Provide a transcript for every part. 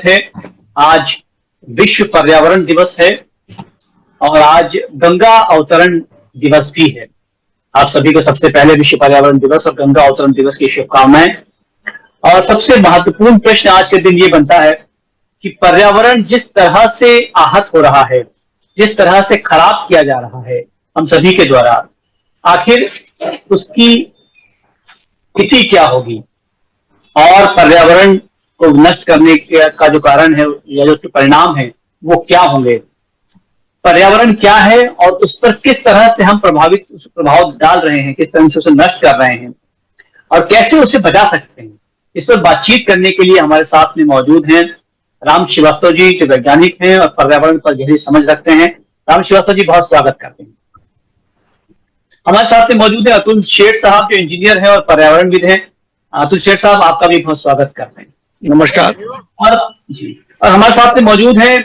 स्वागत है। आज विश्व पर्यावरण दिवस है और आज गंगा अवतरण दिवस भी है। आप सभी को सबसे पहले विश्व पर्यावरण दिवस और गंगा अवतरण दिवस की शुभकामनाएं। और सबसे महत्वपूर्ण प्रश्न आज के दिन ये बनता है कि पर्यावरण जिस तरह से आहत हो रहा है, जिस तरह से खराब किया जा रहा है हम सभी के द्वारा, आखिर उसकी तिथि क्या होगी और पर्यावरण को नष्ट करने का जो कारण है या जो परिणाम है वो क्या होंगे। पर्यावरण क्या है और उस पर किस तरह से हम प्रभाव डाल रहे हैं, किस तरह से उसे नष्ट कर रहे हैं और कैसे उसे बचा सकते हैं। इस पर बातचीत करने के लिए हमारे साथ में मौजूद हैं राम श्रीवास्तव जी, जो वैज्ञानिक हैं और पर्यावरण पर गहरी समझ रखते हैं। राम श्रीवास्तव जी, बहुत स्वागत करते हैं। हमारे साथ में मौजूद है अतुल शेठ साहब, जो इंजीनियर हैं और पर्यावरणविद हैं। अतुल शेठ साहब, आपका भी बहुत स्वागत करते हैं। नमस्कार। और जी, और हमारे साथ में मौजूद है,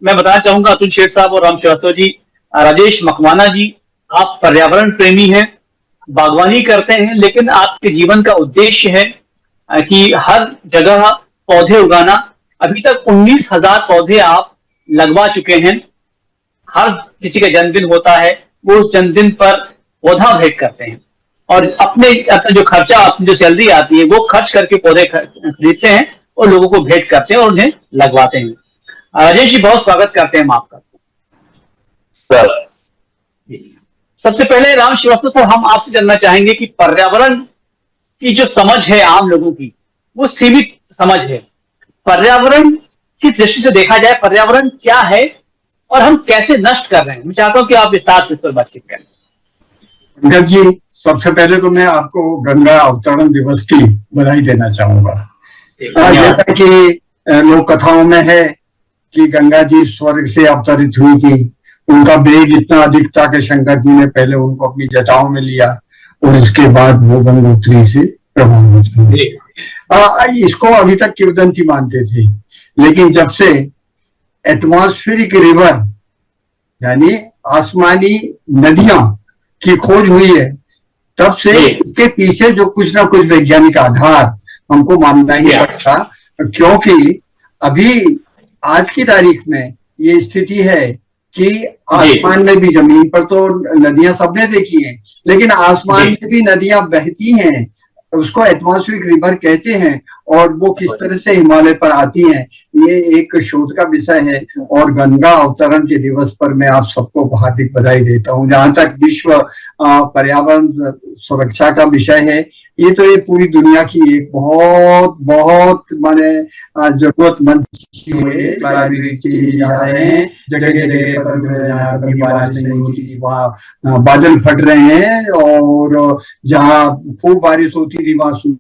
मैं बताना चाहूंगा अतुल शेठ साहब और राम श्रीवास्तव जी, राजेश मकवाना जी। आप पर्यावरण प्रेमी हैं, बागवानी करते हैं, लेकिन आपके जीवन का उद्देश्य है कि हर जगह पौधे उगाना। अभी तक 19,000 पौधे आप लगवा चुके हैं। हर किसी का जन्मदिन होता है, वो उस जन्मदिन पर पौधा भेंट करते हैं और अपने जो खर्चा, अपनी जो सैलरी आती है वो खर्च करके पौधे खरीदते हैं और लोगों को भेंट करते हैं और उन्हें लगवाते हैं। राजेश जी, बहुत स्वागत करते हैं हम आपका। सबसे पहले राम श्रीवास्तव सर, हम आपसे जानना चाहेंगे कि पर्यावरण की जो समझ है आम लोगों की, वो सीमित समझ है। पर्यावरण की दृष्टि से देखा जाए, पर्यावरण क्या है और हम कैसे नष्ट कर रहे हैं। मैं चाहता हूं कि आप विस्तार से इस पर बातचीत करें। पंकज जी, सबसे पहले तो मैं आपको गंगा अवतरण दिवस की बधाई देना चाहूंगा। जैसा कि लोक कथाओं में है कि गंगा जी स्वर्ग से अवतरित हुई थी, उनका वेग इतना अधिक था कि शंकर जी ने पहले उनको अपनी जटाओं में लिया और उसके बाद वो गंगोत्री से प्रभावित हुई। इसको अभी तक किंवदंती मानते थे, लेकिन जब से एटमॉस्फेरिक रिवर यानी आसमानी नदियां की खोज हुई है, तब से इसके पीछे जो कुछ ना कुछ वैज्ञानिक आधार हमको मानना ही पड़ता, क्योंकि अभी आज की तारीख में ये स्थिति है कि आसमान में भी, जमीन पर तो नदियां सबने देखी हैं, लेकिन आसमान में भी नदियां बहती हैं, उसको एटमॉस्फेरिक रिवर कहते हैं। और वो किस तरह से हिमालय पर आती हैं, ये एक शोध का विषय है। और गंगा अवतरण के दिवस पर मैं आप सबको हार्दिक बधाई देता हूँ। जहां तक विश्व पर्यावरण सुरक्षा का विषय है, ये तो ये पूरी दुनिया की एक बहुत बहुत माने जरूरतमंद जगह जगह पर कभी बारिश नहीं होती, वहाँ बादल फट रहे हैं, और जहाँ खूब बारिश होती थी वहां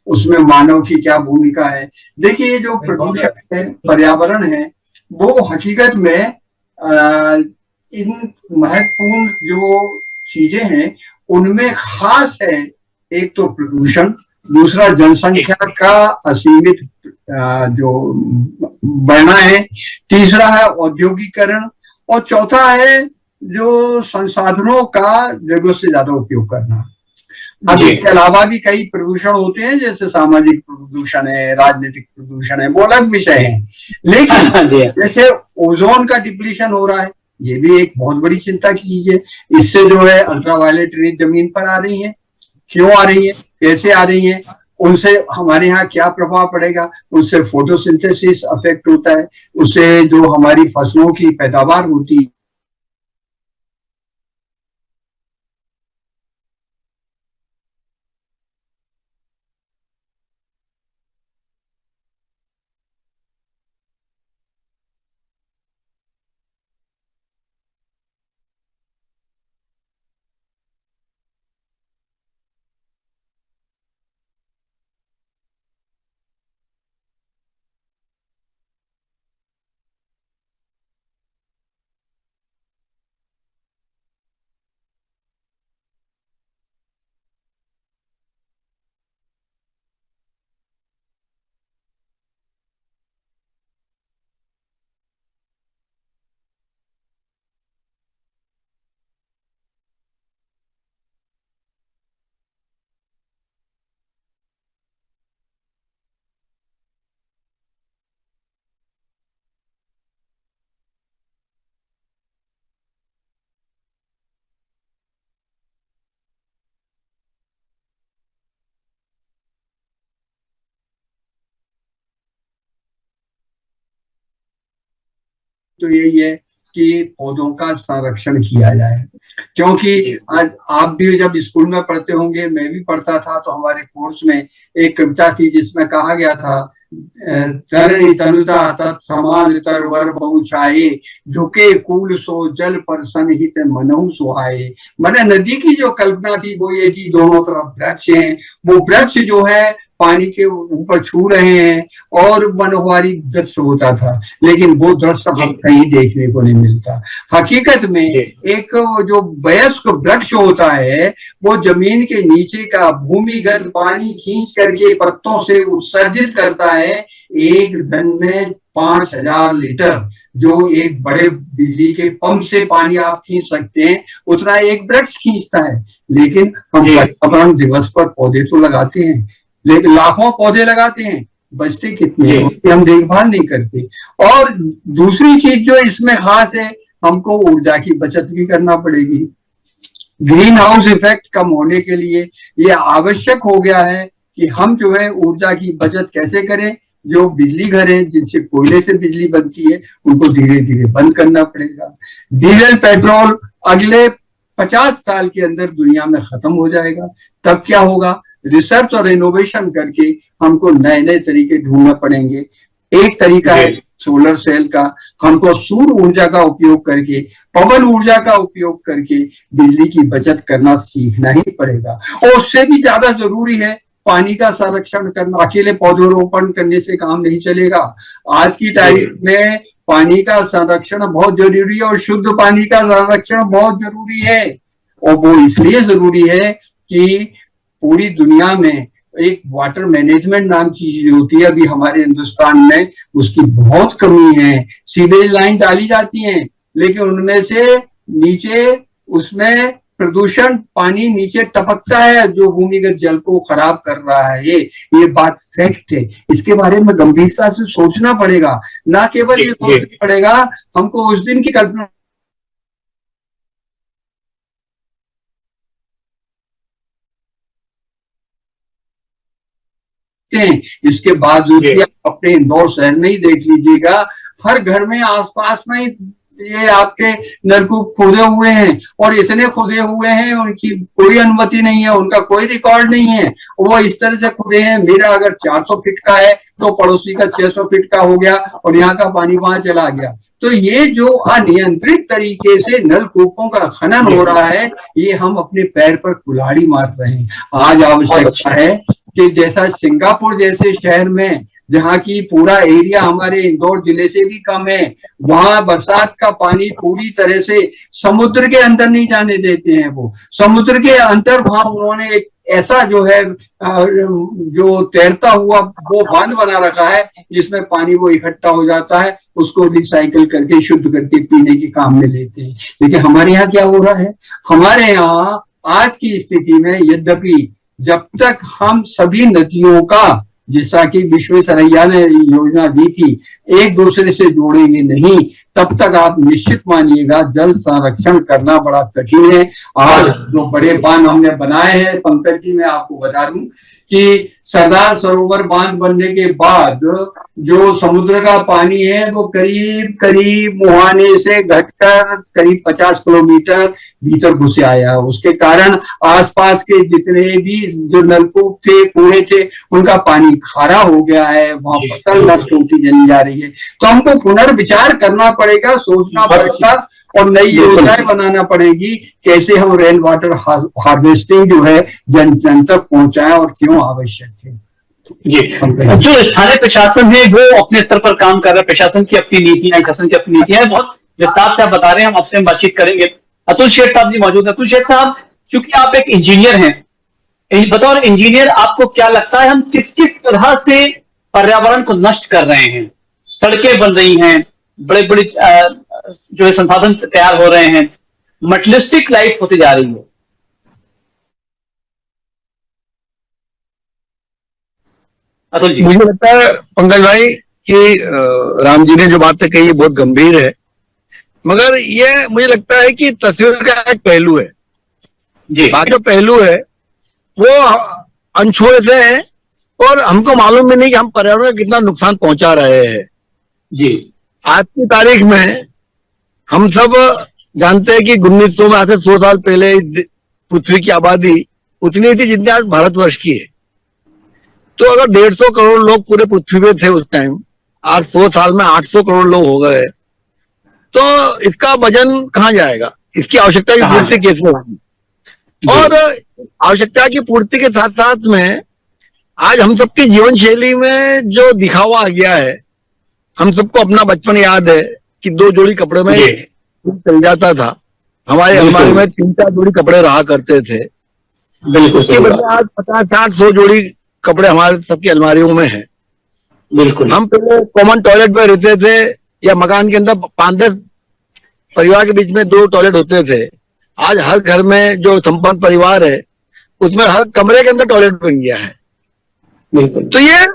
उसमें मानव की क्या भूमिका है। देखिए, ये जो प्रदूषण है, पर्यावरण है, वो हकीकत में इन महत्वपूर्ण जो चीजें हैं उनमें खास है। एक तो प्रदूषण, दूसरा जनसंख्या का असीमित जो बढ़ना है, तीसरा है औद्योगिकरण, और चौथा है जो संसाधनों का जरूरत से ज्यादा उपयोग करना। अब इसके अलावा भी कई प्रदूषण होते हैं, जैसे सामाजिक प्रदूषण है, राजनीतिक प्रदूषण है, वो अलग विषय है। लेकिन जैसे ओजोन का डिप्लीशन हो रहा है, ये भी एक बहुत बड़ी चिंता की चीज है। इससे जो है अल्ट्रावायलेट रेज जमीन पर आ रही है। क्यों आ रही है, कैसे आ रही है, उनसे हमारे यहाँ क्या प्रभाव पड़ेगा। उससे फोटोसिंथेसिस अफेक्ट होता है, उससे जो हमारी फसलों की पैदावार होती है, तो यही है कि पौधों का संरक्षण किया जाए, क्योंकि आज आप भी जब स्कूल में पढ़ते होंगे, मैं भी पढ़ता था, तो हमारे कोर्स में एक कविता थी जिसमें कहा गया था, तरणी तनुता तत् समान तरवर बहु छाये, झुके कूल सो जल पर सनहित मनहु सुहाए। मैंने नदी की जो कल्पना थी वो ये थी, दोनों तरफ वृक्ष हैं, वो वृक्ष जो है पानी के ऊपर छू रहे हैं और मनोहारी दृश्य होता था, लेकिन वो दृश्य हम कहीं देखने को नहीं मिलता। हकीकत में एक जो वयस्क वृक्ष होता है वो जमीन के नीचे का भूमिगत पानी खींच करके पत्तों से उत्सर्जित करता है। एक दिन में 5000 लीटर जो एक बड़े बिजली के पंप से पानी आप खींच सकते हैं, उतना एक वृक्ष खींचता है। लेकिन हम पर्यावरण दिवस पर पौधे तो लगाते हैं, लेकिन लाखों पौधे लगाते हैं, बचते कितने हैं उसकी हम देखभाल नहीं करते। और दूसरी चीज जो इसमें खास है, हमको ऊर्जा की बचत भी करना पड़ेगी। ग्रीन हाउस इफेक्ट कम होने के लिए ये आवश्यक हो गया है कि हम जो है ऊर्जा की बचत कैसे करें। जो बिजली घर है जिनसे कोयले से बिजली बनती है, उनको धीरे धीरे बंद करना पड़ेगा। डीजल पेट्रोल अगले 50 साल के अंदर दुनिया में खत्म हो जाएगा। तब क्या होगा, रिसर्च और इनोवेशन करके हमको नए नए तरीके ढूंढना पड़ेंगे। एक तरीका है सोलर सेल का, हमको सूर्य ऊर्जा का उपयोग करके, पवन ऊर्जा का उपयोग करके बिजली की बचत करना सीखना ही पड़ेगा। और उससे भी ज्यादा जरूरी है पानी का संरक्षण करना। अकेले पौधरोपण करने से काम नहीं चलेगा। आज की तारीख में पानी का संरक्षण बहुत जरूरी है और शुद्ध पानी का संरक्षण बहुत जरूरी है। और वो इसलिए जरूरी है कि पूरी दुनिया में एक वाटर मैनेजमेंट नाम की चीज होती है, अभी हमारे हिंदुस्तान में उसकी बहुत कमी है। सीवेज लाइन डाली जाती है, लेकिन उनमें से नीचे उसमें प्रदूषण पानी नीचे टपकता है जो भूमिगत जल को खराब कर रहा है। ये बात फैक्ट है। इसके बारे में गंभीरता से सोचना पड़ेगा, ना केवल ये सोचना पड़ेगा, हमको उस दिन की कल्पना इसके बावजूद भी आप अपने इंदौर शहर में ही देख लीजिएगा, हर घर में आसपास में ये आपके नलकूप खोदे हुए हैं, और इतने खोदे हुए हैं उनकी कोई अनुमति नहीं है, उनका कोई रिकॉर्ड नहीं है। वो इस तरह से खुदे हैं, मेरा अगर 400 फीट का है तो पड़ोसी का 600 फीट का हो गया और यहाँ का पानी वहां चला गया। तो ये जो अनियंत्रित तरीके से नलकूपों का खनन हो रहा है, ये हम अपने पैर पर कुल्हाड़ी मार रहे हैं। आज आवश्यकता है कि जैसा सिंगापुर जैसे शहर में, जहाँ की पूरा एरिया हमारे इंदौर जिले से भी कम है, वहां बरसात का पानी पूरी तरह से समुद्र के अंदर नहीं जाने देते हैं। वो समुद्र के अंदर वहां उन्होंने एक ऐसा जो है जो तैरता हुआ वो बांध बना रखा है, जिसमें पानी वो इकट्ठा हो जाता है, उसको रिसाइकिल करके शुद्ध करके पीने के काम में लेते हैं। लेकिन हमारे यहाँ क्या हो रहा है, हमारे यहाँ आज की स्थिति में यद्यपि जब तक हम सभी नदियों का, जैसा कि विश्वेश्वरैया ने योजना दी थी, एक दूसरे से जोड़ेंगे नहीं, तब तक आप निश्चित मानिएगा जल संरक्षण करना बड़ा कठिन है। आज जो बड़े बांध हमने बनाए हैं, पंकज जी मैं आपको बता दूं कि सरदार सरोवर बांध बनने के बाद जो समुद्र का पानी है वो करीब करीब मुहाने से घटकर करीब 50 किलोमीटर भीतर घुसे आया। उसके कारण आसपास के जितने भी जो नलकूप थे, कुएं थे, उनका पानी खारा हो गया है, वहां फसल नष्ट होती चली जा रही है। तो हमको पुनर्विचार करना पड़ेगा, सोचना पड़ेगा और नई योजनाएं बनाना पड़ेगी, कैसे हम रेन वाटर हार्वेस्टिंग जो है जन जन तक पहुंचाएं और क्यों आवश्यक है। जी, जो स्थानीय प्रशासन है वो अपने स्तर पर काम कर रहा है, प्रशासन की अपनी नीतियां, शासन की अपनी नीतियां, बहुत विस्तार से आप बता रहे हैं, हम आपसे बातचीत करेंगे। अतुल शेठ साहब जी मौजूद है। अतुल शेठ साहब, क्योंकि आप एक इंजीनियर हैं, बतौर इंजीनियर आपको क्या लगता है हम किस किस तरह से पर्यावरण को नष्ट कर रहे हैं? सड़कें बन रही हैं, बड़े बड़े जो है संसाधन तैयार हो रहे हैं, मटेरियलिस्टिक लाइफ होती जा रही है। अतुल जी, मुझे लगता है पंकज भाई कि राम जी ने जो बातें कही बहुत गंभीर है, मगर ये मुझे लगता है कि तस्वीर का एक पहलू है जी। बाकी जो पहलू है वो अनछुए से है और हमको मालूम भी नहीं कि हम पर्यावरण को कितना नुकसान पहुंचा रहे हैं जी। आज की तारीख में हम सब जानते हैं कि 1900 में, आज से 100 साल पहले पृथ्वी की आबादी उतनी थी जितनी आज भारतवर्ष की है। तो अगर 150 करोड़ लोग पूरे पृथ्वी पे थे उस टाइम, आज 100 साल में 800 करोड़ लोग हो गए, तो इसका वजन कहाँ जाएगा? इसकी आवश्यकता की पूर्ति कैसे होगी? और आवश्यकता की पूर्ति के साथ साथ में आज हम सबकी जीवन शैली में जो दिखावा आ गया है, हम सबको अपना बचपन याद है कि 2 जोड़ी कपड़े में चल जाता था। हमारे अलमारी में 3-4 जोड़ी कपड़े रहा करते थे। उसके बदले आज 50-60-100 जोड़ी कपड़े हमारे सबकी अलमारियों में है। बिल्कुल। हम पहले कॉमन टॉयलेट में रहते थे, या मकान के अंदर 5-10 परिवार के बीच में 2 टॉयलेट होते थे। आज हर घर में जो संपन्न परिवार है उसमें हर कमरे के अंदर टॉयलेट बन गया है। तो ये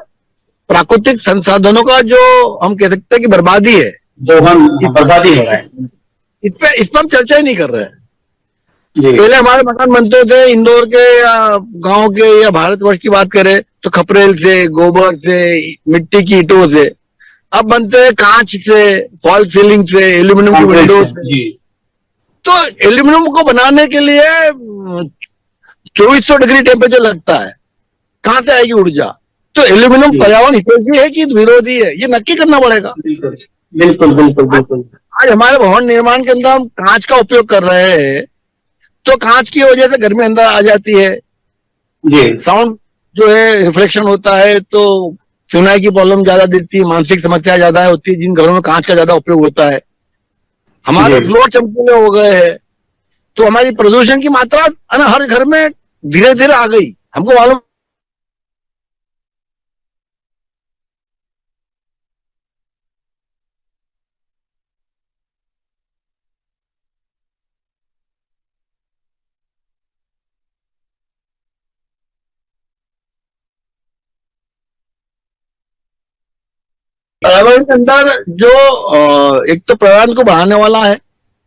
प्राकृतिक संसाधनों का जो हम कह सकते हैं कि बर्बादी है, जो हम बर्बादी हो रहा है, इस पे हम चर्चा ही नहीं कर रहे हैं। पहले हमारे मकान बनते थे इंदौर के या गांव के या भारतवर्ष की बात करें तो खपरेल से, गोबर से, मिट्टी की ईंटों से। अब बनते हैं कांच से, फॉल सीलिंग से, एल्यूमिनियम की विंडो से। तो एल्यूमिनियम को बनाने के लिए 2400 डिग्री टेम्परेचर लगता है, कहां से आएगी ऊर्जा? तो एल्यूमिनियम पर्यावरण हितैषी है कि विरोधी है, ये नक्की करना पड़ेगा। बिल्कुल बिल्कुल बिल्कुल। आज हमारे भवन निर्माण के अंदर हम कांच का उपयोग कर रहे हैं, तो कांच की वजह से गर्मी अंदर आ जाती है, साउंड जो है रिफ्लेक्शन होता है, तो सुनाई की प्रॉब्लम ज्यादा दिखती है, मानसिक समस्या ज्यादा होती है जिन घरों में कांच का ज्यादा उपयोग होता है। हमारे फ्लोर चमकीले हो गए हैं, तो हमारी प्रदूषण की मात्रा है ना हर घर में धीरे धीरे आ गई। हमको मालूम पर्यावरण के अंदर जो एक तो पर्यावरण को बढ़ाने वाला है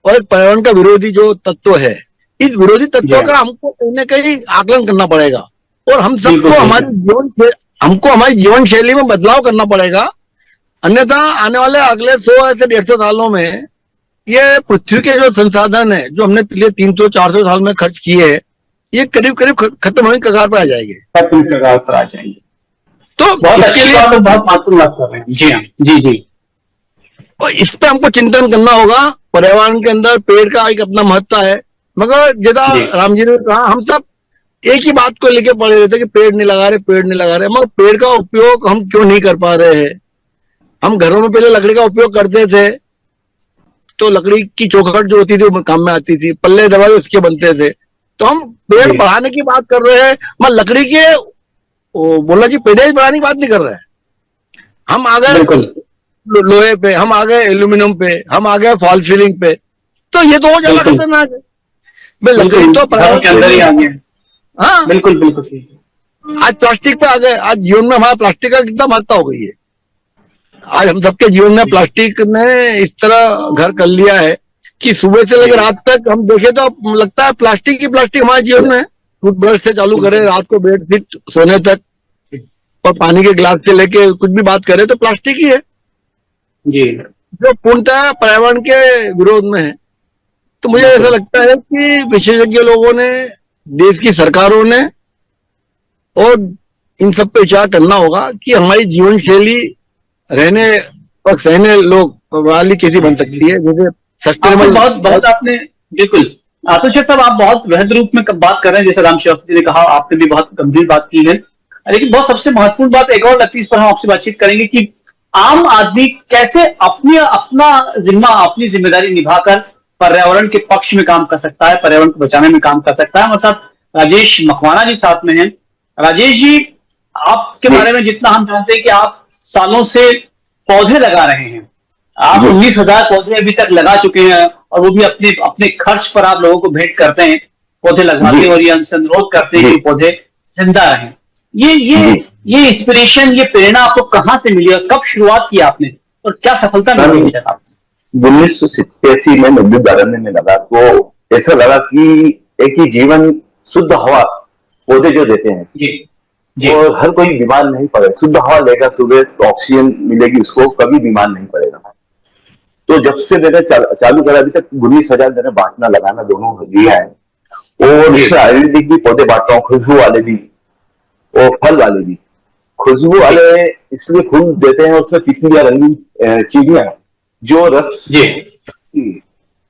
और एक पर्यावरण का विरोधी जो तत्व है, इस विरोधी तत्व का हमको कहीं ना कहीं आकलन करना पड़ेगा और हम सबको हमारी जीवन शैली में बदलाव करना पड़ेगा। अन्यथा आने वाले अगले 100 से 150 सालों में ये पृथ्वी के जो संसाधन है जो हमने पिछले 300-400 साल में खर्च किए हैं, ये करीब करीब खत्म होने की कगार पर आ जाएंगे। तो इसके लिए बहुत महत्वपूर्ण बात कर रहे हैं। जी हाँ, जी जी। और इस पे हमको चिंतन करना होगा। पर्यावरण के अंदर पेड़ का एक अपना महत्व है, मगर जैसा राम जी ने कहा, हम सब एक ही बात को लेके पड़े रहते कि पेड़ नहीं लगा रहे, पेड़ नहीं लगा रहे, मगर पेड़ का उपयोग हम क्यों नहीं कर पा रहे हैं? हम घरों में पहले लकड़ी का उपयोग करते थे, तो लकड़ी की चौखट जो होती थी वो काम में आती थी, पल्ले दरवाजे उसके बनते थे। तो हम पेड़ बढ़ाने की बात कर रहे हैं, मगर लकड़ी के बोला जी पैदाइश बढ़ाने की बात नहीं कर रहे हैं। हम आ गए लोहे पे, हम आ गए एल्यूमिनियम पे, हम आ गए फॉल सीलिंग पे, तो ये तो और ज्यादा खतरनाक है। लकड़ी तो पर्यावरण के अंदर ही आ गया। हाँ बिल्कुल बिल्कुल। आज प्लास्टिक पे आ गए। आज जीवन में हमारा प्लास्टिक का कितना महत्व हो गई है। आज हम सबके जीवन में प्लास्टिक ने इस तरह घर कर लिया है कि सुबह से लेकर रात तक हम देखें तो लगता है प्लास्टिक हमारे जीवन में। टूथब्रश से चालू करें, रात को बेडशीट सोने तक, और पानी के गिलास से लेके कुछ भी बात करें तो प्लास्टिक ही है जी, जो पूर्णतः पर्यावरण के विरोध में है। तो मुझे ऐसा लगता है कि विशेषज्ञ लोगों ने, देश की सरकारों ने और इन सब पे विचार करना होगा कि हमारी जीवन शैली रहने और सहने लोग वाली कैसी बन सकती है। जैसे सस्टेनेबल बहुत आपने बिल्कुल आतुष साहब, आप बहुत वृहद रूप में बात कर रहे हैं, जैसे राम श्रीवास्तव जी ने कहा, आपने भी बहुत गंभीर बात की है। लेकिन बहुत सबसे महत्वपूर्ण बात एक और लगती है, इस पर हम आपसे बातचीत करेंगे कि आम आदमी कैसे अपना अपनी जिम्मेदारी निभाकर पर्यावरण के पक्ष में काम कर सकता है, पर्यावरण को बचाने में काम कर सकता है। हमारे साथ राजेश मकवाना जी साथ में हैं। राजेश जी, आपके बारे में जितना हम जानते हैं कि आप सालों से पौधे लगा रहे हैं, आप 19,000 पौधे अभी तक लगा चुके हैं, और वो भी अपने खर्च पर आप लोगों को भेंट करते हैं, पौधे लगवाते हैं, और ये अनुरोध करते हैं कि पौधे जिंदा रहें। ये इंस्पिरेशन, ये प्रेरणा आपको कहां से मिली और कब शुरुआत की आपने, और क्या सफलता मिली है आपको? 1987 में विद्युत अरण्य में लगा, तो ऐसा लगा कि एक ही जीवन, शुद्ध हवा पौधे जो देते हैं और हर कोई बीमार नहीं पड़े। शुद्ध हवा लेगा सुबह तो ऑक्सीजन मिलेगी उसको, कभी बीमार नहीं पड़ेगा। तो जब से मैंने चालू करा, अभी तक 19,000 मैंने बांटना लगाना दोनों लिया है। और इसमें आयुर्वेदिक भी पौधे बांटता हूँ, खुशबू वाले भी और फल वाले भी। खुशबू वाले इसलिए फूल देते हैं, उसमें तितलियां, रंगीन चीटियां जो रस,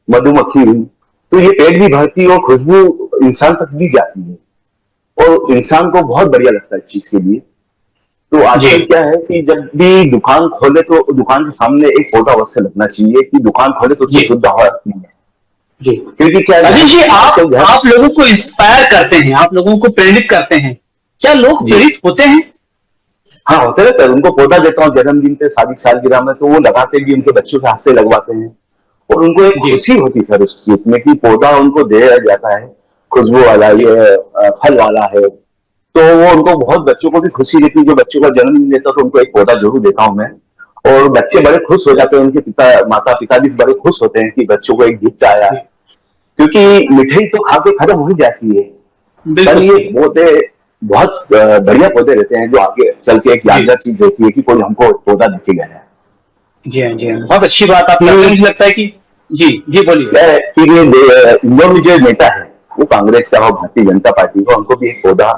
मधुमक्खी, तो ये पेट भी भरती है और खुशबू इंसान तक भी जाती है और इंसान को बहुत बढ़िया लगता है इस चीज के लिए। तो आजकल क्या है कि जब भी दुकान खोले तो दुकान के सामने एक पौधा अवश्य लगना चाहिए कि दुकान खोले तो उसकी शुद्ध हवा रखनी है। क्योंकि क्या राजेश जी, आप लोगों को इंस्पायर करते हैं, आप लोगों को प्रेरित करते हैं, क्या लोग प्रेरित होते हैं? हाँ, होते हैं सर। उनको पौधा देता हूँ जन्मदिन पे, शादी सालगिरह में, तो वो लगाते भी, उनके बच्चों के हाथ से लगवाते हैं और उनको एक खुशी होती है सर उस चीज में कि पौधा उनको दिया जाता है, खुशबू वाला, ये फल वाला है। तो वो उनको बहुत, बच्चों को भी खुशी देती है। जो बच्चों का जन्मदिन देता है तो उनको एक पौधा जरूर देता हूँ मैं, और बच्चे बड़े खुश हो जाते हैं। उनके माता पिता भी बड़े खुश होते हैं कि बच्चों को एक गिफ्ट आया, क्योंकि मिठाई तो खा के खत्म हो ही जाती है। सर ये पौधे बहुत बढ़िया पौधे रहते हैं जो आगे चल के एक यादगार चीज होती है कि कोई हमको पौधा देखे गया है। जी हाँ, जी हाँ, बहुत अच्छी बात। आप लगता है कि जी बोलिए। कि इंदौर में जो नेता है वो कांग्रेस का और भारतीय जनता पार्टी का, उनको भी एक पौधा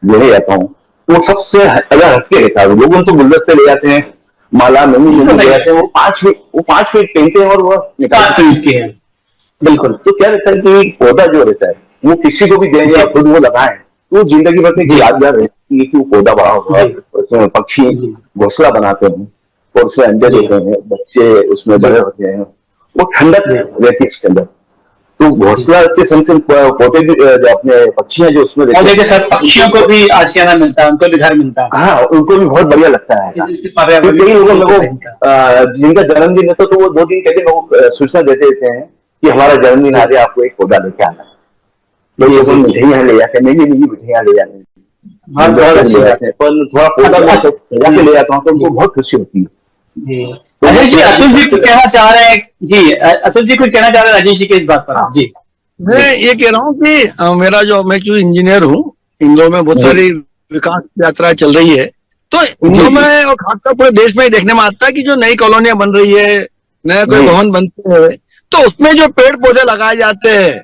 लेने जाता हूँ। वो सबसे अलग हटके रहता है। लोग उनको गुलदस्ते ले जाते हैं, माला नहीं ले जाते हैं, वो 5 फीट पेंटे और वो के हैं। बिल्कुल। तो क्या रहता है कि पौधा जो रहता है वो किसी को भी देंगे या खुद वो लगाए तो जिंदगी भर की यादगार रहती है कि वो पौधा बड़ा होगा। उसमें पक्षी घोंसला बनाते हैं और उसमें अंडे देते हैं, बच्चे उसमें बड़े होते हैं, वो ठंडक रहती है उसके अंदर। तो घोंसला के संग पौधे भी, जो अपने पक्षी हैं जो उसमें रहते हैं, सर पक्षियों को भी आशियाना मिलता है, उनको भी घर मिलता है। हाँ, उनको भी बहुत बढ़िया लगता है। कई लोगों जिनका जन्मदिन है तो वो 2 दिन पहले लोग सूचना देते रहते हैं कि हमारा जन्मदिन आ गया, आपको एक पौधा लेके आना। तो ये मिठाइयां ले जाते हैं, नई मिठाइयां ले जाते हैं, पर थोड़ा पौधा सजा के ले जाता हूँ तो उनको बहुत खुशी होती है। राजेश जी, अतुल जी कुछ कहना चाह रहे हैं। जी, अतुल जी कुछ कहना चाह रहे हैं राजेश जी के इस बात पर। जी, मैं ये कह रहा हूँ कि मैं जो इंजीनियर हूँ, इंदौर में बहुत सारी विकास यात्रा चल रही है। तो इंदौर में और खासकर पूरे देश में देखने में आता है कि जो नई कॉलोनियां बन रही है, नए कोई भवन बनते हैं, तो उसमें जो पेड़ पौधे लगाए जाते हैं,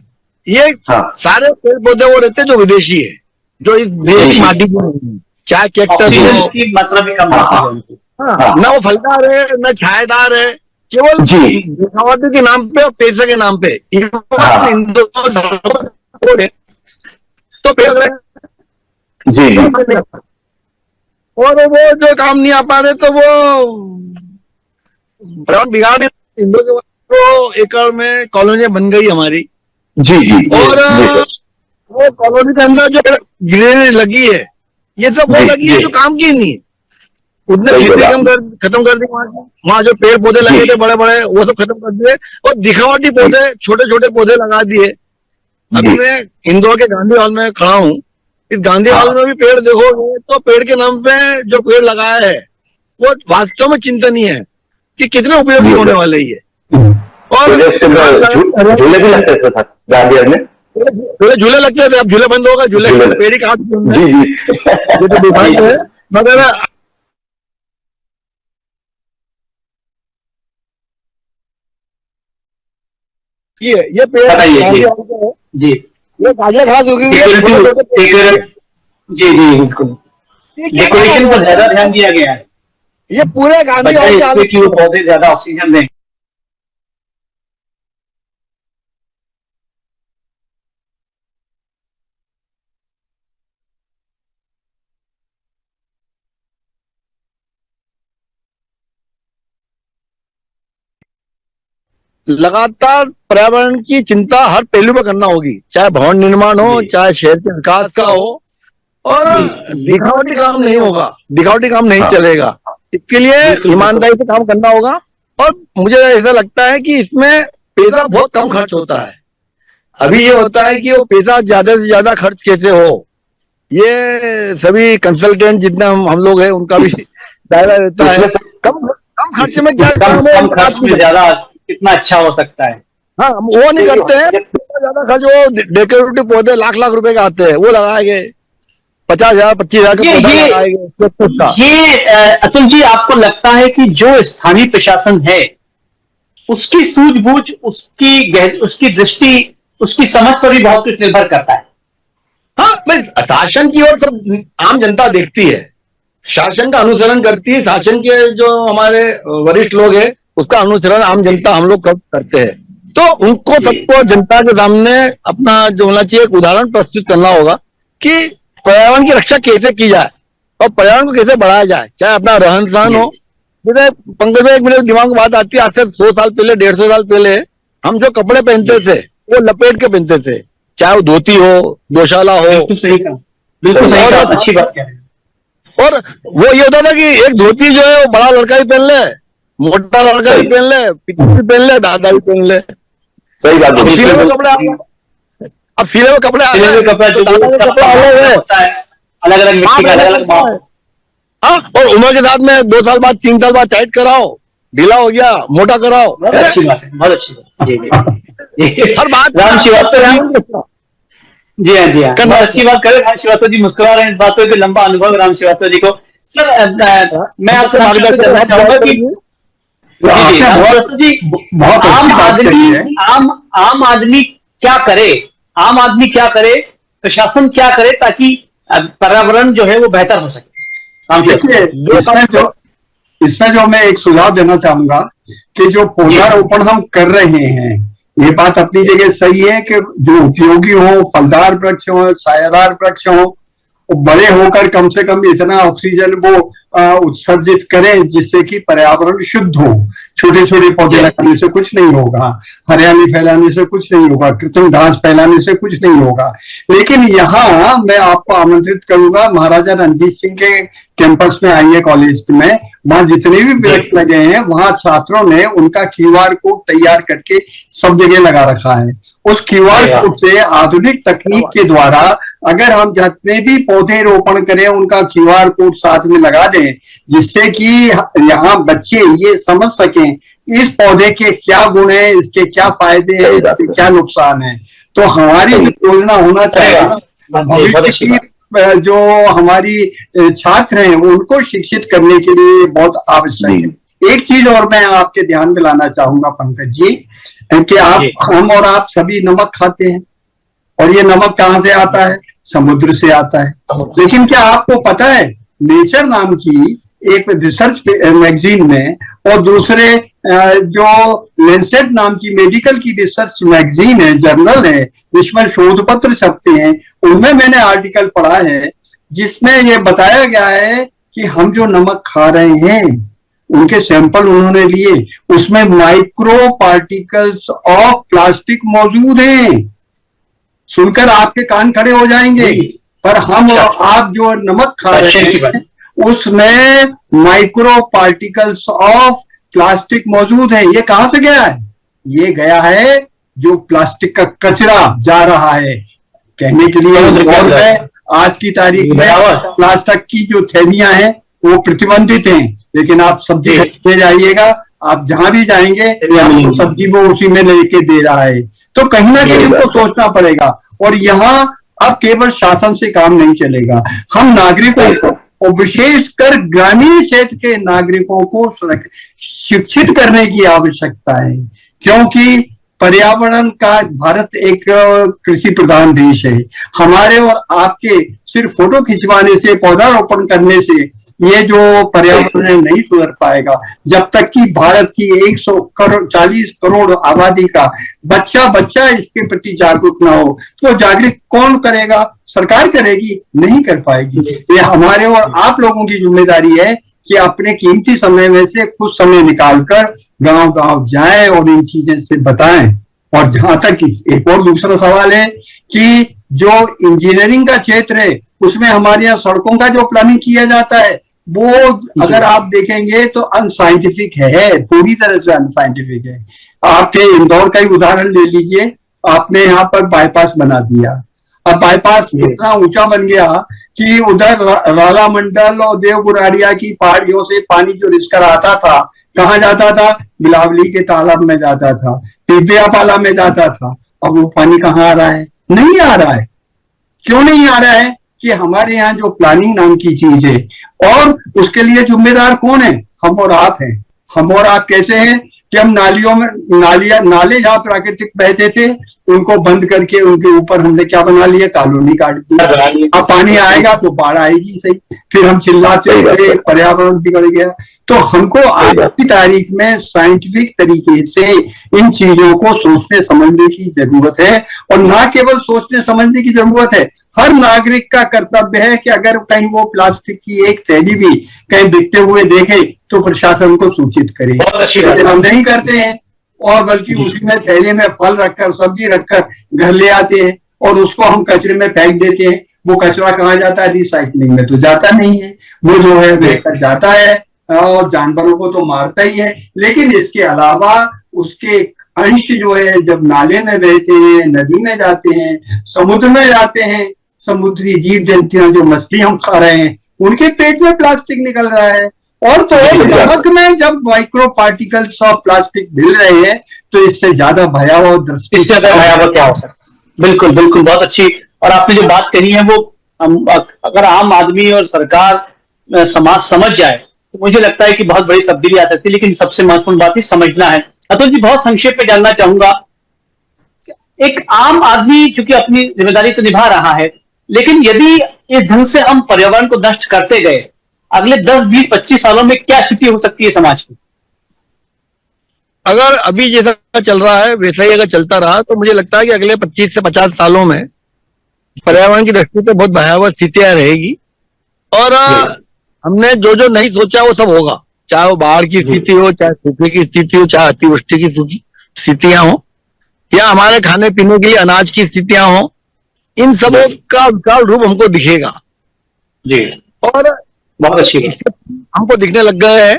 ये सारे पेड़ पौधे वो रहते हैं जो विदेशी है, जो इस देश की माटी में, चाहे कैक्टस हो, मात्रा भी कम होती है। ना वो फलदार है ना छायादार है, केवल दिखावटी के नाम पे और पैसे के नाम पे तो पेड़ जी। और वो जो काम नहीं आ पा रहे तो वो पर्यावरण बिगाड़ इंदौर के 2 एकड़ में कॉलोनियां बन गई हमारी। जी। और वो कॉलोनी के अंदर जो ग्रीनरी लगी है, ये सब वो लगी है जो काम की नहीं, उतने खेती खत्म कर दी। वहाँ जो पेड़ पौधे लगे थे बड़े बड़े, वो सब खत्म कर दिए और दिखावटी पौधे, छोटे छोटे पौधे लगा दिए। अभी मैं इंदौर के गांधी हॉल में खड़ा हूँ। इस गांधी हॉल में भी पेड़ देखोगे तो पेड़ के नाम पे जो पेड़ लगाया है वो वास्तव में चिंतनीय है कि कितने उपयोगी होने वाले ये। और झूले भी लगते थे गांधी हॉल में, झूले लगते थे, अब झूले बंद होगा, झूले पेड़ ही काट है। मगर ये पेड़ जी, ये गाजर घास होगी जी बिल्कुल। डेकोरेशन पर ज्यादा ध्यान दिया गया है। ये पूरे गांधी हॉल की वो पौधे ज्यादा ऑक्सीजन दें। लगातार पर्यावरण की चिंता हर पहलू पर करना होगी, चाहे भवन निर्माण हो, चाहे शहर के विकास का हो। और दिखावटी काम नहीं होगा, दिखावटी काम नहीं चलेगा। इसके लिए ईमानदारी से काम करना होगा। और मुझे ऐसा लगता है कि इसमें पैसा बहुत कम खर्च होता है। अभी ये होता है कि वो पैसा ज्यादा से ज्यादा खर्च कैसे हो, ये सभी कंसल्टेंट जितने हम लोग हैं उनका भी दायरा रहता है। कम खर्च में क्या कम खर्च में ज्यादा कितना अच्छा हो सकता है। हाँ, वो नहीं करते हैं। ज्यादा खर्च वो डेकोरेटिव पौधे लाख रुपए के आते हैं, वो लगाए गए 50,000 25,000 का पौधा लगाए गए। ये अतुल जी, आपको लगता है कि जो स्थानीय प्रशासन है उसकी सूझबूझ, उसकी दृष्टि, उसकी समझ पर भी बहुत कुछ निर्भर करता है। हाँ, मैं शासन की ओर सब आम जनता देखती है, शासन का अनुसरण करती है, शासन के जो हमारे वरिष्ठ लोग हैं उसका अनुसरण आम जनता हम लोग कब करते हैं। तो उनको सबको जनता के सामने अपना जो होना चाहिए एक उदाहरण प्रस्तुत करना होगा कि पर्यावरण की रक्षा कैसे की जाए और पर्यावरण को कैसे बढ़ाया जाए, चाहे अपना रहन सहन हो। जैसे पंकज भाई, एक मेरे दिमाग में बात आती है, आज से 100 साल पहले, 150 साल पहले हम जो कपड़े पहनते थे वो लपेट के पहनते थे, चाहे वो धोती हो, दोशाला हो। बिल्कुल सही कहा, बिल्कुल सही कहा, अच्छी बात कह रहे हैं। और वो ये होता था कि एक धोती जो है वो बड़ा लड़का भी पहन ले, मोटा लड़का भी पहन ले, पिता भी पहन ले, दादा भी पहन ले। सही बात है। सिले हुए कपड़े, अब सिले हुए कपड़े कपड़ा जो अलग अलग मिट्टी का, अलग अलग भाव। हाँ, और उम्र के साथ में 2 साल बाद 3 साल बाद टाइट कराओ, ढीला हो गया, मोटा कराओ। बहुत अच्छी बात है, बहुत अच्छी बात। हर बात राम श्रीवास्तव जी हाँ, जी हाँ, बहुत अच्छी बात करें। राम श्रीवास्तव जी मुस्कुरा रहे हैं, इस बातों के लंबा अनुभव राम श्रीवास्तव जी को। सर, मैं आपसे मार्गदर्शन करना चाहूंगा कि आम आदमी क्या करे, आम आदमी क्या करे, प्रशासन क्या करे ताकि पर्यावरण जो है वो बेहतर हो सके। देखिए, इसमें जो मैं एक सुझाव देना चाहूंगा कि जो पौधारोपण हम कर रहे हैं, ये बात अपनी जगह सही है कि जो उपयोगी हो, फलदार वृक्ष हो, छायादार वृक्ष हो, बड़े होकर कम से कम इतना ऑक्सीजन वो उत्सर्जित करें जिससे कि पर्यावरण शुद्ध हो। छोटे छोटे पौधे लगाने से कुछ नहीं होगा, हरियाली फैलाने से कुछ नहीं होगा, कृत्रिम घास फैलाने से कुछ नहीं होगा। लेकिन यहाँ मैं आपको आमंत्रित करूंगा, महाराजा रणजीत सिंह के कैंपस में आइए, कॉलेज में, वहां जितने भी वृक्ष लगे हैं वहां छात्रों ने उनका QR कोड तैयार करके सब जगह लगा रखा है। उस QR कोड से आधुनिक तकनीक के द्वारा अगर हम जितने भी पौधे रोपण करें उनका QR कोड साथ में लगा दें, जिससे कि यहाँ बच्चे ये समझ सकें इस पौधे के क्या गुण है, इसके क्या फायदे हैं, इसके क्या नुकसान है, तो हमारी योजना होना चाहिए भविष्य की जो हमारी छात्र हैं उनको शिक्षित करने के लिए बहुत आवश्यक है। एक चीज और मैं आपके ध्यान में लाना चाहूंगा पंकज जी, कि हम और आप सभी नमक खाते हैं, और ये नमक कहाँ से आता है? समुद्र से आता है। लेकिन क्या आपको पता है, नेचर नाम की एक रिसर्च मैगजीन में और दूसरे जो लेंसेट नाम की मेडिकल की रिसर्च मैगजीन है, जर्नल है, जिसमें शोध पत्र छपते हैं, उनमें मैंने आर्टिकल पढ़ा है जिसमें ये बताया गया है कि हम जो नमक खा रहे हैं उनके सैंपल उन्होंने लिए, उसमें माइक्रो पार्टिकल्स ऑफ प्लास्टिक मौजूद हैं। सुनकर आपके कान खड़े हो जाएंगे, पर हम आप जो नमक खा रहे हैं उसमें माइक्रो पार्टिकल्स ऑफ प्लास्टिक मौजूद है। ये कहां से गया है? ये गया है जो प्लास्टिक का कचरा जा रहा है। कहने के लिए है, आज की तारीख में प्लास्टिक की जो थैलियां हैं वो प्रतिबंधित हैं, लेकिन आप सब्जी खरीदने जाइएगा, आप जहां भी जाएंगे आपको सब्जी वो उसी में लेके दे रहा है। तो कहीं ना कहीं हमको सोचना पड़ेगा, और यहाँ अब केवल शासन से काम नहीं चलेगा, हम नागरिकों को और विशेषकर ग्रामीण क्षेत्र के नागरिकों को शिक्षित करने की आवश्यकता है, क्योंकि पर्यावरण का भारत एक कृषि प्रधान देश है। हमारे और आपके सिर्फ फोटो खिंचवाने से, पौधारोपण करने से ये जो पर्यावरण है नहीं सुधर पाएगा, जब तक कि भारत की 140 करोड़ आबादी का बच्चा इसके प्रति जागरूक ना हो। तो जागरूक कौन करेगा? सरकार करेगी? नहीं कर पाएगी। ये हमारे और आप लोगों की जिम्मेदारी है कि अपने कीमती समय में से कुछ समय निकालकर गांव जाएं और इन चीजें से बताएं। और जहां तक एक और दूसरा सवाल है कि जो इंजीनियरिंग का क्षेत्र है उसमें हमारे यहाँ सड़कों का जो प्लानिंग किया जाता है वो अगर आप देखेंगे तो अनसाइंटिफिक है, पूरी तरह से अनसाइंटिफिक है। आपके इंदौर का ही उदाहरण ले लीजिए, आपने यहाँ पर बाईपास बना दिया, अब बाईपास इतना ऊंचा बन गया कि उधर राला मंडल और देवगुराड़िया की पहाड़ियों से पानी जो रिसकर आता था, कहाँ जाता था? बिलावली के तालाब में जाता था, टिबियापाला में जाता था। अब वो पानी कहाँ आ रहा है? नहीं आ रहा है। क्यों नहीं आ रहा है? कि हमारे यहाँ जो प्लानिंग नाम की चीज है, और उसके लिए जिम्मेदार कौन है? हम और आप हैं। हम और आप कैसे हैं? कि हम नालियों में नाले जहाँ प्राकृतिक बहते थे उनको बंद करके उनके ऊपर हमने क्या बना लिया, कॉलोनी काट दी। अब पानी आएगा तो बाढ़ आएगी, सही, फिर हम चिल्लाते हुए पर्यावरण बिगड़ गया। तो हमको आज की तारीख में साइंटिफिक तरीके से इन चीजों को सोचने समझने की जरूरत है, और ना केवल सोचने समझने की जरूरत है, हर नागरिक का कर्तव्य है कि अगर कहीं वो प्लास्टिक की एक थैली भी कहीं बिकते हुए देखे तो प्रशासन को सूचित करे। हम नहीं करते हैं, और बल्कि उसी में थैले में फल रखकर, सब्जी रखकर घर ले आते हैं और उसको हम कचरे में फेंक देते हैं। वो कचरा कहाँ जाता है? रिसाइकलिंग में तो जाता नहीं है, वो जो है बहकर जाता है और जानवरों को तो मारता ही है। लेकिन इसके अलावा उसके अंश जो है जब नाले में बहते हैं, नदी में जाते हैं, समुद्र में जाते हैं, समुद्री जीव जंतु जो मछली हम खा रहे हैं उनके पेट में प्लास्टिक निकल रहा है। और तो नमक में जब माइक्रो पार्टिकल्स ऑफ प्लास्टिक मिल रहे हैं तो इससे ज्यादा भयावह दृष्टि, इससे ज्यादा भयावह क्या हो सकता है? बिल्कुल बिल्कुल, बहुत अच्छी। और आपने जो बात कही है वो अगर आम आदमी और सरकार समाज समझ जाए तो मुझे लगता है कि बहुत बड़ी तब्दीली आ सकती है। लेकिन सबसे महत्वपूर्ण बात ही समझना है। अतुल जी, बहुत संक्षेप में जानना चाहूंगा, एक आम आदमी चूंकि अपनी जिम्मेदारी तो निभा रहा है, लेकिन यदि इस ढंग से हम पर्यावरण को नष्ट करते गए, अगले 10, 20, 25 सालों में क्या स्थिति हो सकती है समाज की? अगर अभी जैसा चल रहा है वैसा ही अगर चलता रहा तो मुझे लगता है कि अगले 25 से 50 सालों में पर्यावरण की दृष्टि से बहुत भयावह स्थितियां रहेगी। और हमने जो जो नहीं सोचा वो सब होगा, चाहे वो बाढ़ की स्थिति हो, चाहे सूखे की स्थिति हो, चाहे अतिवृष्टि की स्थितियां हो, या हमारे खाने पीने के लिए अनाज की स्थितियां हो, इन सबों का विकराल रूप हमको दिखेगा। जी। और बहुत अच्छी हमको दिखने लग गया है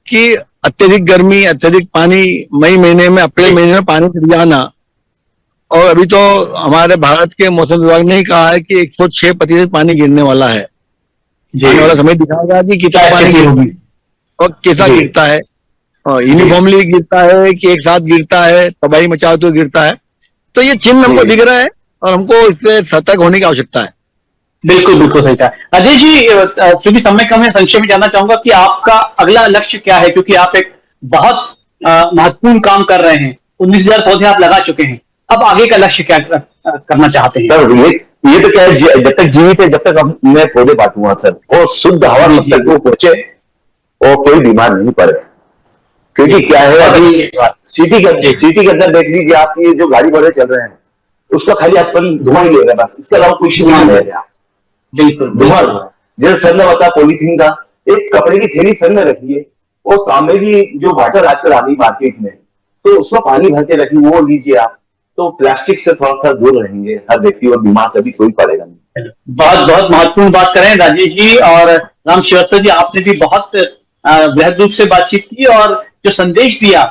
कि अत्यधिक गर्मी, अत्यधिक पानी, मई महीने में, अप्रैल महीने में पानी गिर जाना। और अभी तो हमारे भारत के मौसम विभाग ने ही कहा है कि 106% पानी गिरने वाला है। आने वाला समय दिखाएगा कि कितना पानी गिरेगी और कैसा गिरता है, यूनिफॉर्मली गिरता है कि एक साथ गिरता है, तबाही मचाओ तो गिरता है। तो ये चिन्ह हमको दिख रहा है और हमको इससे सतर्क होने की आवश्यकता है। बिल्कुल बिल्कुल सही कहा। अजय जी, चूंकि समय कम है, संक्षेप में जानना चाहूंगा कि आपका अगला लक्ष्य क्या है, क्योंकि आप एक बहुत महत्वपूर्ण काम कर रहे हैं। 19,000 पौधे आप लगा चुके हैं, अब आगे का लक्ष्य क्या करना चाहते हैं? ये तो क्या है, जब तक जीवित है जब तक हम मैं पौधे बांटूंगा सर, और शुद्ध हवा जब तक वो पहुंचे और कोई बीमार नहीं पड़े। क्योंकि क्या है, अभी सिटी के अंदर देख लीजिए आप, ये जो गाड़ी घोड़े चल रहे हैं उसका खाली आजकल धुआं ही ले रहा है, बस इसके अलावा कोई शुरू नहीं है। बिल्कुल धुआं। जैसे सर ने बताया पॉलीथीन का, एक कपड़े की थैली सर ने रखी है, और तांबे की जो वाटर आजकल आ गई मार्केट में, तो उसमें पानी भर के रखी, वो लीजिए आप, तो प्लास्टिक से थोड़ा सा दूर रहेंगे हर व्यक्ति, और बीमार कभी कोई पड़ेगा नहीं। बहुत बहुत महत्वपूर्ण बात करें राजेश जी। और राम श्रीवास्तव जी, आपने भी बहुत वृहद रूप से बातचीत की और जो संदेश दिया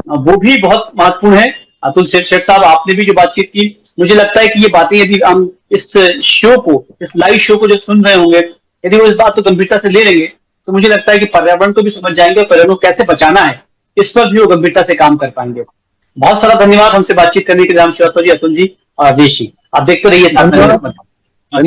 वो भी बहुत महत्वपूर्ण है। अतुल शेठ साहब, आपने भी जो बातचीत की, मुझे लगता है कि ये बातें यदि हम इस शो को, इस लाइव शो को जो सुन रहे होंगे, यदि वो इस बात को गंभीरता से ले लेंगे तो मुझे लगता है कि पर्यावरण को भी समझ जाएंगे, पर्यावरण को कैसे बचाना है इस पर भी वो गंभीरता से काम कर पाएंगे। बहुत सारा धन्यवाद हमसे बातचीत करने के लिए राम श्रीवास्तव जी, अतुल जी और अजय जी। आप देखते रहिए।